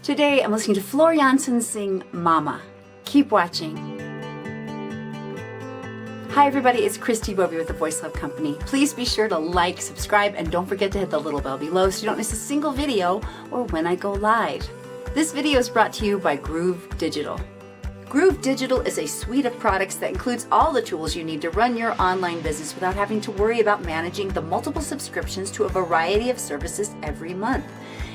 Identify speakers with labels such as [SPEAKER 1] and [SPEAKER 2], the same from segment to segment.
[SPEAKER 1] Today I'm listening to Floor Jansen sing Mama. Keep watching. Hi everybody, it's Christi Bovee with the Voice Love Company. Please be sure to like, subscribe, and don't forget to hit the little bell below so you don't miss a single video or when I go live. This video is brought to you by Groove Digital. Groove Digital is a suite of products that includes all the tools you need to run your online business without having to worry about managing the multiple subscriptions to a variety of services every month.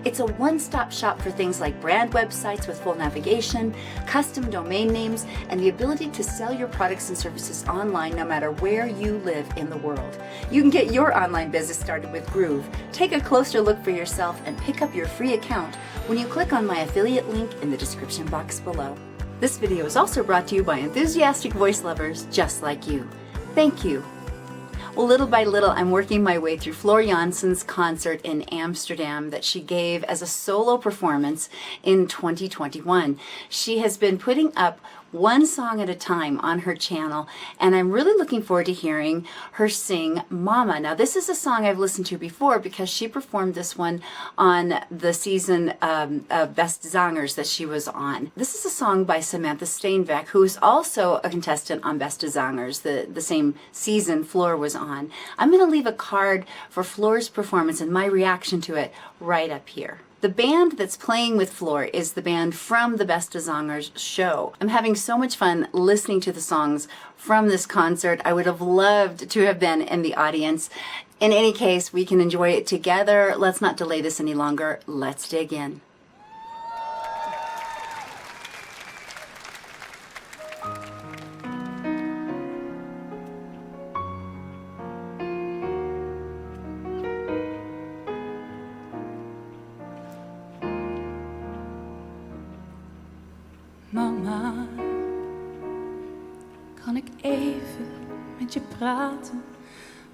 [SPEAKER 1] It's a one-stop shop for things like brand websites with full navigation, custom domain names, and the ability to sell your products and services online no matter where you live in the world. You can get your online business started with Groove. Take a closer look for yourself and pick up your free account when you click on my affiliate link in the description box below. This video is also brought to you by enthusiastic voice lovers just like you. Thank you. Well, little by little, I'm working my way through Floor Jansen's concert in Amsterdam that she gave as a solo performance in 2021. She has been putting up one song at a time on her channel, and I'm really looking forward to hearing her sing Mama. Now, this is a song I've listened to before because she performed this one on the season of Best Zangers that she was on. This is a song by Samantha Steenbeck, who is also a contestant on Best Zangers, the same season Floor was on. I'm going to leave a card for Floor's performance and my reaction to it right up here. The band that's playing with Floor is the band from the Best Zangers show. I'm having so much fun listening to the songs from this concert. I would have loved to have been in the audience. In any case, we can enjoy it together. Let's not delay this any longer. Let's dig in.
[SPEAKER 2] Mama, kan ik even met je praten?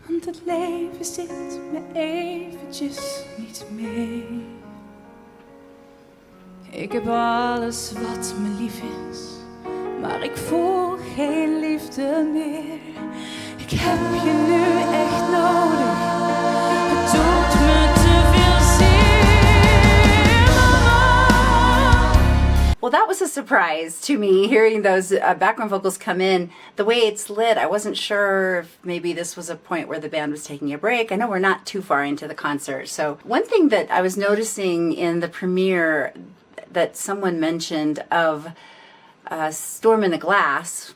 [SPEAKER 2] Want het leven zit me eventjes niet mee. Ik heb alles wat me lief is, maar ik voel geen liefde meer. Ik heb je nu echt nodig, het doet me te veel zeer.
[SPEAKER 1] Well, that was a surprise to me, hearing those background vocals come in. The way it's lit, I wasn't sure if maybe this was a point where the band was taking a break. I know we're not too far into the concert. So one thing that I was noticing in the premiere that someone mentioned of Storm in the Glass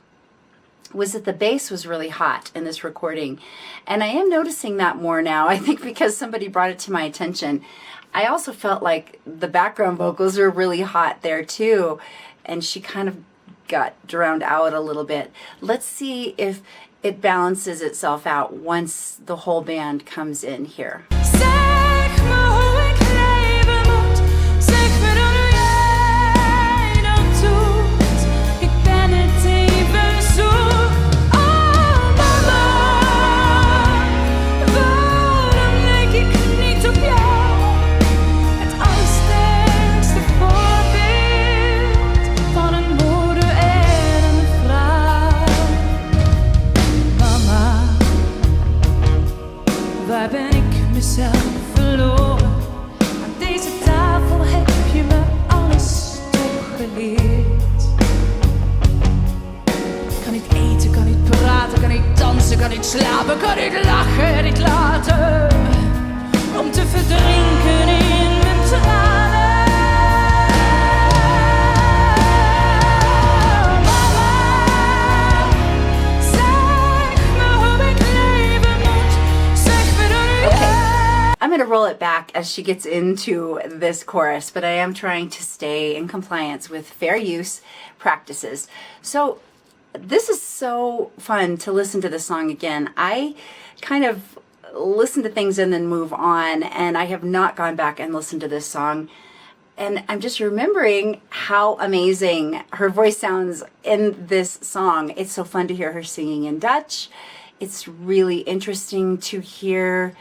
[SPEAKER 1] was that the bass was really hot in this recording. And I am noticing that more now, I think because somebody brought it to my attention. I also felt like the background vocals were really hot there too, and she kind of got drowned out a little bit. Let's see if it balances itself out once the whole band comes in here.
[SPEAKER 2] Waar ben ik mezelf verloren? Aan deze tafel heb je me alles toch geleerd. Kan niet eten, kan niet praten, kan niet dansen, kan niet slapen, kan niet lachen, niet laten. Om te verdrinken in mijn tranen.
[SPEAKER 1] I'm going to roll it back as she gets into this chorus, but I am trying to stay in compliance with fair use practices. So this is so fun to listen to the song again. I kind of listen to things and then move on, and I have not gone back and listened to this song. And I'm just remembering how amazing her voice sounds in this song. It's so fun to hear her singing in Dutch. It's really interesting to hear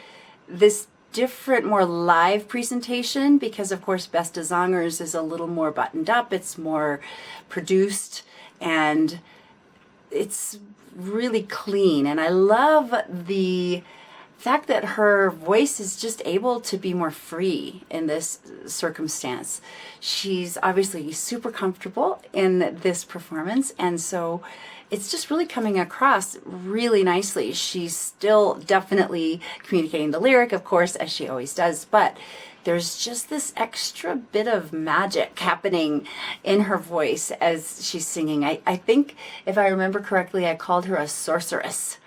[SPEAKER 1] this different, more live presentation because, of course, Best Zangers is a little more buttoned up. It's more produced, and it's really clean. And I love the fact that her voice is just able to be more free in this circumstance. She's obviously super comfortable in this performance, and so it's just really coming across really nicely. She's still definitely communicating the lyric, of course, as she always does, but there's just this extra bit of magic happening in her voice as she's singing. I think, if I remember correctly, I called her a sorceress.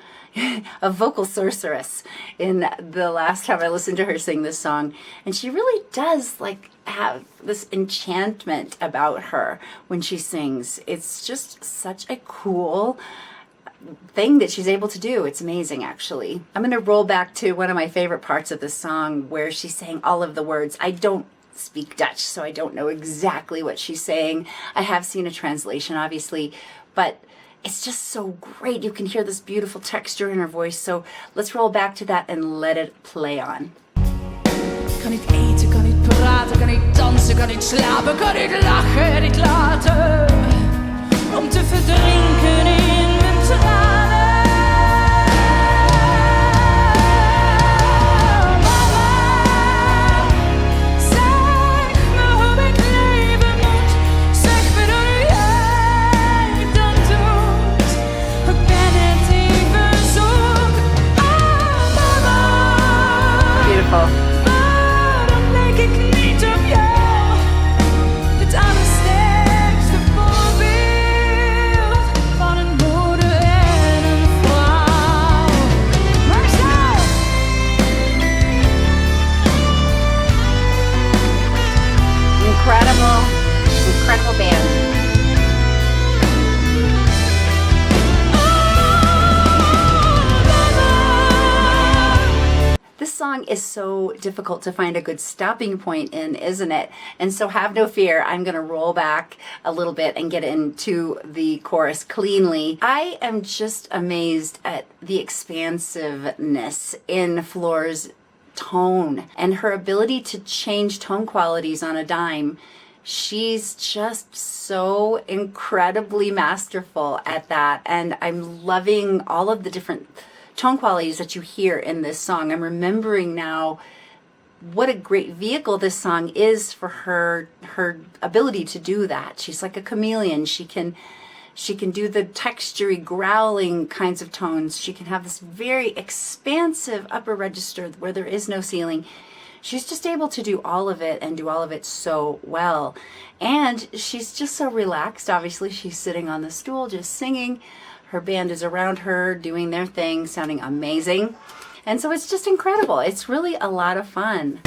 [SPEAKER 1] A vocal sorceress in the last time I listened to her sing this song, and she really does like have this enchantment about her when she sings. It's just such a cool thing that she's able to do. It's amazing, actually. I'm gonna roll back to one of my favorite parts of this song where she's saying all of the words. I don't speak Dutch, so I don't know exactly what she's saying. I have seen a translation, obviously, but it's just so great. You can hear this beautiful texture in her voice. So let's roll back to that and let it play on.
[SPEAKER 2] Kan niet eten, kan niet praten, kan niet dansen, kan niet slapen, kan niet lachen, niet laten. Om te verdrinken in mijn tranen.
[SPEAKER 1] Waarom lijk ik niet op jou? Het allersterkste voorbeeld van een moeder en een vrouw. Maar zo! Incredible band. This song is so difficult to find a good stopping point in, isn't it? And so have no fear, I'm going to roll back a little bit and get into the chorus cleanly. I am just amazed at the expansiveness in Floor's tone and her ability to change tone qualities on a dime. She's just so incredibly masterful at that, and I'm loving all of the different tone qualities that you hear in this song. I'm remembering now what a great vehicle this song is for her ability to do that. She's like a chameleon. She can do the textury, growling kinds of tones. She can have this very expansive upper register where there is no ceiling. She's just able to do all of it and do all of it so well. And she's just so relaxed. Obviously, she's sitting on the stool just singing. Her band is around her doing their thing, sounding amazing. And so it's just incredible. It's really a lot of fun.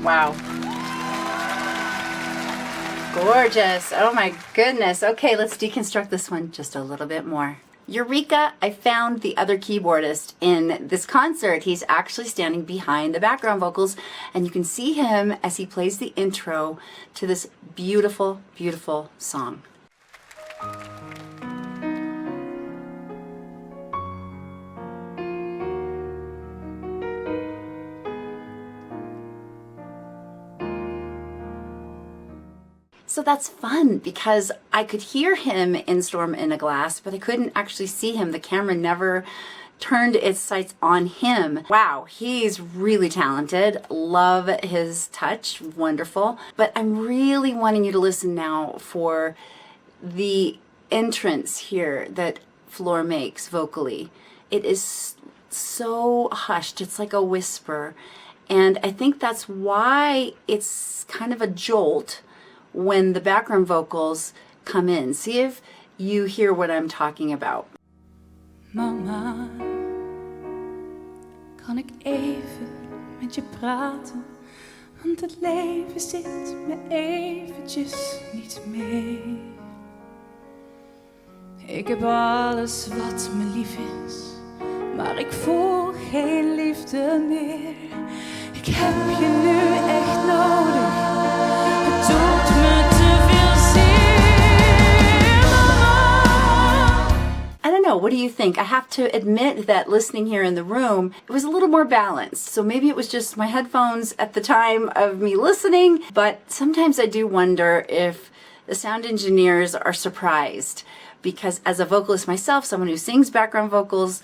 [SPEAKER 1] Wow. Gorgeous. Oh my goodness. Okay, let's deconstruct this one just a little bit more. Eureka! I found the other keyboardist in this concert. He's actually standing behind the background vocals, and you can see him as he plays the intro to this beautiful, beautiful song. So that's fun because I could hear him in Storm in a Glass, but I couldn't actually see him. The camera never turned its sights on him. Wow, he's really talented. Love his touch, wonderful. But I'm really wanting you to listen now for the entrance here that Floor makes vocally. It is so hushed, it's like a whisper. And I think that's why it's kind of a jolt when the background vocals come in. See if you hear what I'm talking about.
[SPEAKER 2] Mama, kan ik even met je praten? Want het leven zit me eventjes niet mee. Ik heb alles wat me lief is, maar ik voel geen liefde meer. Ik heb je nu echt nodig, het doet me te veel zeer.
[SPEAKER 1] I don't know, what do you think? I have to admit that listening here in the room, it was a little more balanced. So maybe it was just my headphones at the time of me listening, but sometimes I do wonder if the sound engineers are surprised, because as a vocalist myself, someone who sings background vocals,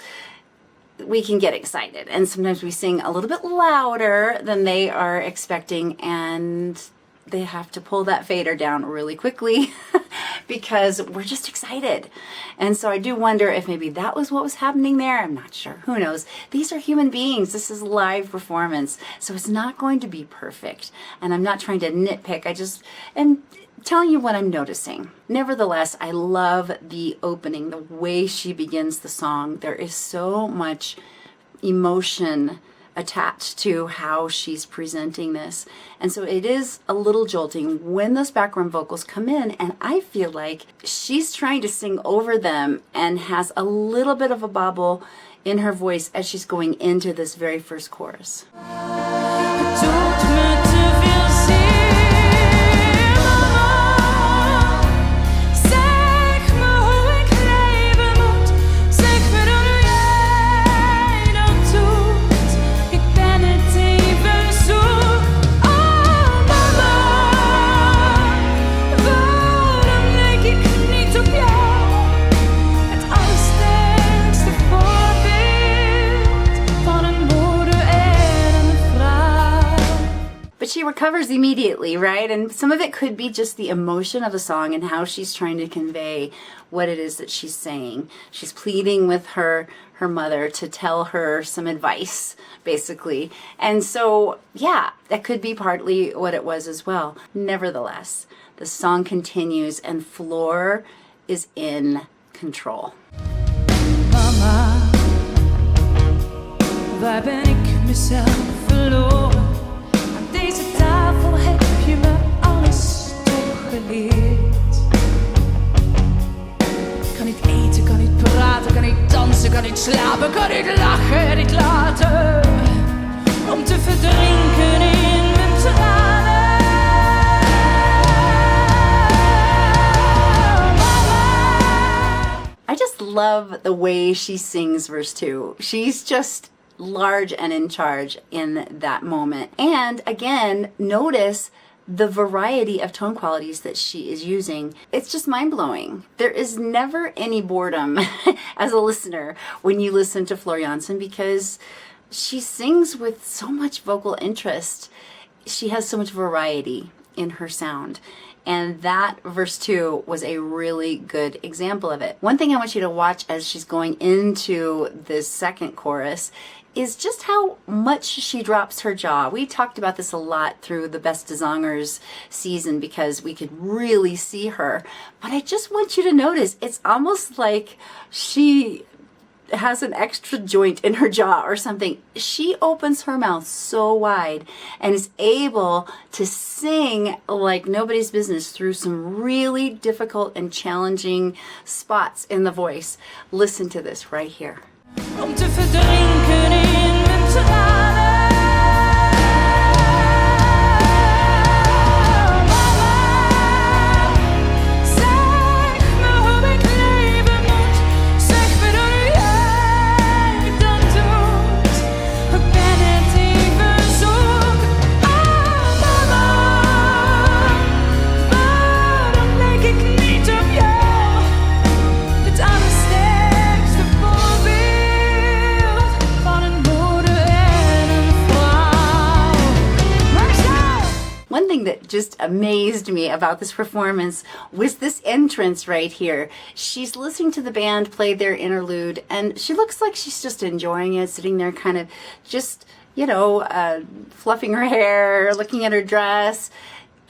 [SPEAKER 1] we can get excited, and sometimes we sing a little bit louder than they are expecting, and they have to pull that fader down really quickly because we're just excited. And so I do wonder if maybe that was what was happening there. I'm not sure. Who knows? These are human beings. This is live performance, so it's not going to be perfect. And I'm not trying to nitpick. I just am telling you what I'm noticing. Nevertheless, I love the opening, the way she begins the song. There is so much emotion attached to how she's presenting this. And so it is a little jolting when those background vocals come in, and I feel like she's trying to sing over them and has a little bit of a bobble in her voice as she's going into this very first chorus. She recovers immediately, right? And some of it could be just the emotion of the song and how she's trying to convey what it is that she's saying. She's pleading with her mother to tell her some advice, basically. And so, yeah, that could be partly what it was as well. Nevertheless, the song continues and Floor is in control.
[SPEAKER 2] Mama, waar ben ik mezelf verloren? Deze tafel heb je me alles toch geleerd. Kan niet eten, kan niet praten, kan niet dansen, kan niet slapen, kan niet lachen, niet laten. Om te verdrinken in mijn tranen.
[SPEAKER 1] I just love the way she sings verse 2. She's just large and in charge in that moment. And again, notice the variety of tone qualities that she is using. It's just mind-blowing. There is never any boredom as a listener when you listen to Floor Jansen, because she sings with so much vocal interest. She has so much variety in her sound. And that verse 2 was a really good example of it. One thing I want you to watch as she's going into this second chorus is just how much she drops her jaw. We talked about this a lot through the Best Gesangers season because we could really see her. But I just want you to notice, it's almost like she has an extra joint in her jaw or something. She opens her mouth so wide and is able to sing like nobody's business through some really difficult and challenging spots in the voice. Listen to this right here.
[SPEAKER 2] Om te verdrinken in mijn tranen.
[SPEAKER 1] That just amazed me about this performance was this entrance right here. She's listening to the band play their interlude, and she looks like she's just enjoying it, sitting there kind of just, you know, fluffing her hair, looking at her dress,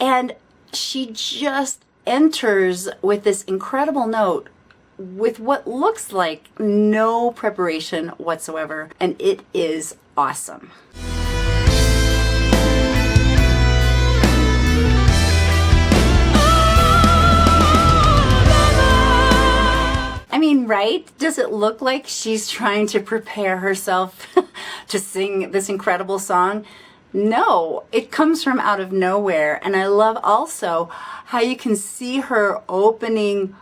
[SPEAKER 1] and she just enters with this incredible note with what looks like no preparation whatsoever, and it is awesome. mean, right? Does it look like she's trying to prepare herself to sing this incredible song? No, it comes from out of nowhere. And I love also how you can see her opening,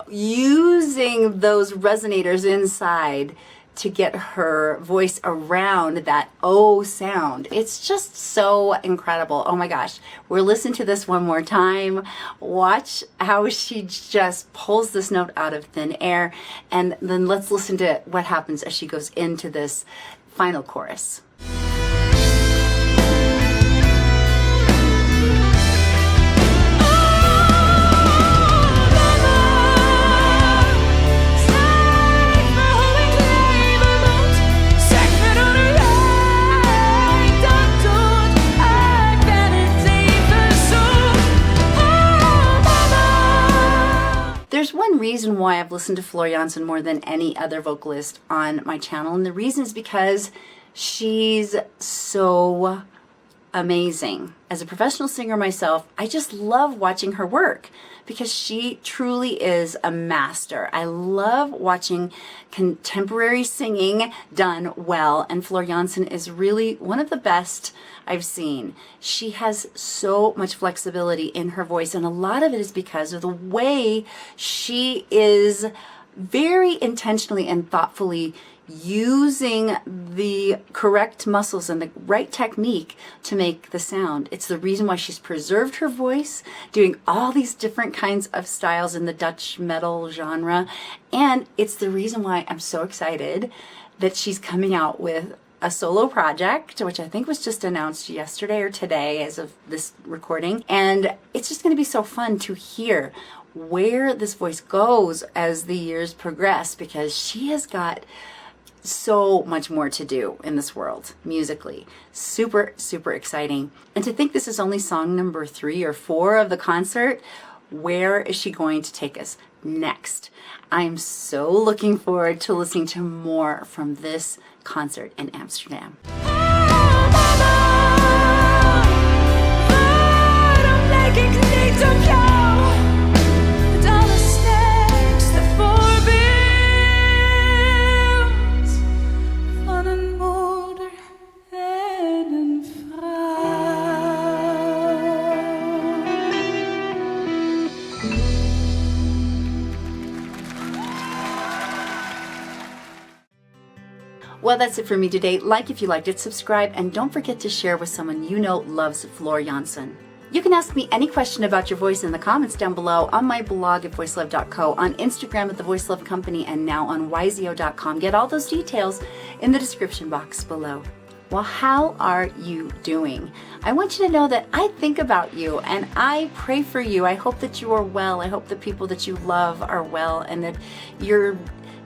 [SPEAKER 1] using those resonators inside to get her voice around that O sound. It's just so incredible. Oh my gosh. We'll listen to this one more time. Watch how she just pulls this note out of thin air. And then let's listen to what happens as she goes into this final chorus. There's one reason why I've listened to Floor Jansen more than any other vocalist on my channel, and the reason is because she's so amazing. As a professional singer myself, I just love watching her work because she truly is a master. I love watching contemporary singing done well, and Floor Jansen is really one of the best I've seen. She has so much flexibility in her voice, and a lot of it is because of the way she is very intentionally and thoughtfully using the correct muscles and the right technique to make the sound. It's the reason why she's preserved her voice, doing all these different kinds of styles in the Dutch metal genre. And it's the reason why I'm so excited that she's coming out with a solo project, which I think was just announced yesterday or today as of this recording. And it's just going to be so fun to hear where this voice goes as the years progress, because she has got so much more to do in this world musically. Super, super exciting. And to think this is only song number 3 or 4 of the concert, where is she going to take us next? I'm so looking forward to listening to more from this concert in Amsterdam. Well, that's it for me today. Like if you liked it, subscribe, and don't forget to share with someone you know loves Floor Jansen. You can ask me any question about your voice in the comments down below, on my blog at voicelove.co, on Instagram at The Voice Love Company, and now on yzo.com. Get all those details in the description box below. Well, how are you doing? I want you to know that I think about you and I pray for you. I hope that you are well. I hope the people that you love are well, and that you're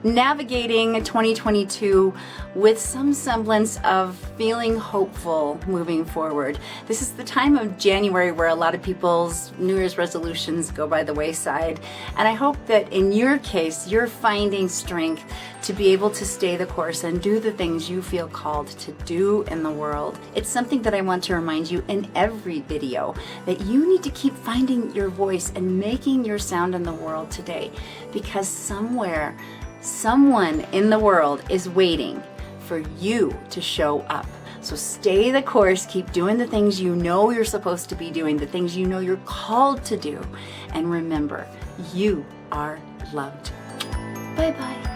[SPEAKER 1] navigating 2022 with some semblance of feeling hopeful moving forward. This is the time of January where a lot of people's New Year's resolutions go by the wayside, and I hope that in your case you're finding strength to be able to stay the course and do the things you feel called to do in the world. It's something that I want to remind you in every video, that you need to keep finding your voice and making your sound in the world today, because somewhere someone in the world is waiting for you to show up. So stay the course, keep doing the things you know you're supposed to be doing, the things you know you're called to do, and remember, you are loved. Bye-bye.